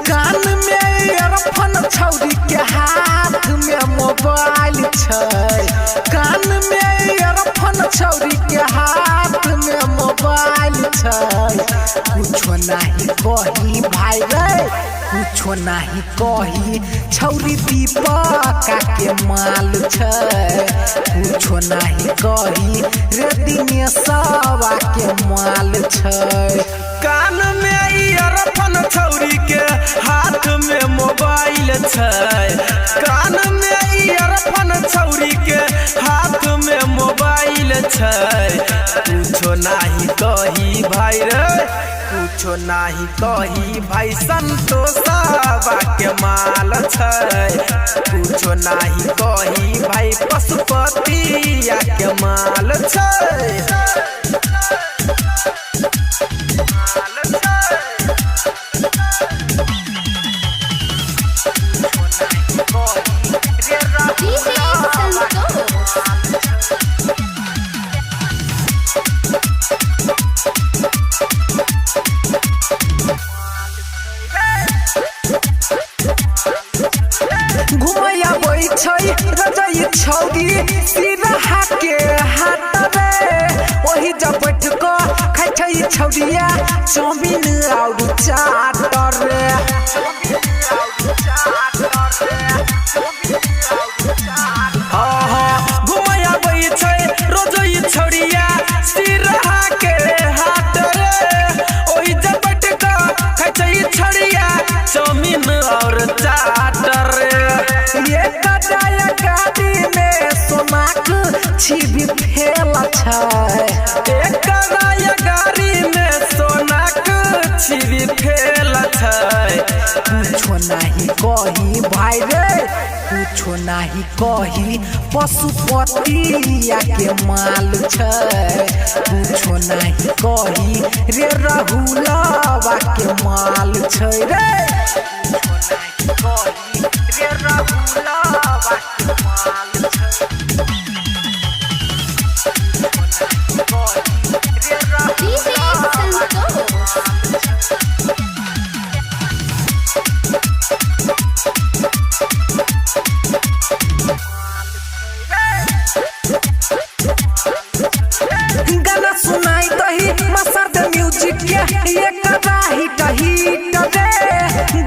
कान में ईयरफोन छौरी के हाथ में मोबाइल छै। कान में ईयरफोन छौरी के हाथ में मोबाइल छै। कुछो नहीं कही भाई रे, कुछो नहीं कही छौरी दीपका के माल छै। कुछो नहीं कही रे दिनेशवा के माल छै। कान में ईयरफोन छौरी के हाथ में मोबाइल छै। कान में ईयरफोन छौरी के हाथ में मोबाइल छै। कुछो नहीं कही भाई रे, कुछो नहीं कही भाई संतोषवा के माल छै। कुछो नहीं कही भाई पशुपतिया के माल छै। घुमैया बोई छै रजई छौरी सिरहा के हाथ रे। ओही जब बैठ के खाइ छै छौरिया चाउमीन और चाट रे। घुमैया बोई छै रजई छौरिया सिरहा के हाथ रे। ओही जब बैठ के खाइ छै छौरिया चाउमीन और चाट रे। ये कटाया गाड़ी में सोनाक छिबी फेल छै। एक कटाया गाड़ी में सोनाक छिबी फेल छै। कुछो नहीं कही भाई रे, कुछो नहीं कही पशुपतिया के माल छै। कुछो नहीं कही रे राहुलवा के माल छै रे। कुछो नहीं कही रे राहुलवा के माल छै। कुछो नहीं कही रे राहुलवा के माल छै। गाना सुनाई दही मसर दे म्यूजिक के ये करा हिट रे।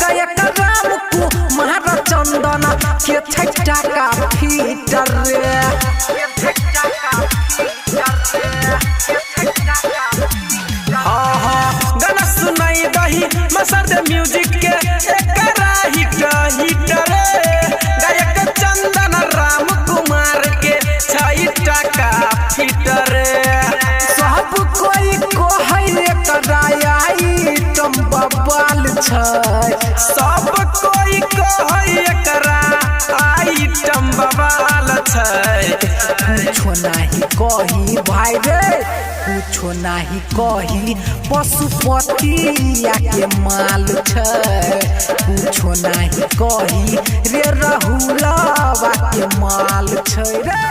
गायक राम को महारा चंदन के छटा का फीट रे। गाना सुनाई दही मसर दे म्यूजिक के एक करा हिट रे। गायक चंदन राम कुमार के छटा का फीट रे। सब कोई कहै कराया आइटम बवाल छै। सब कोई कहै एकरा आइटम बवाल छै। कुछो नहीं कही भाई रे, कुछो नहीं कही पशुपतिया के माल छै। कुछो नहीं कही रे राहुलवा के माल छै रे।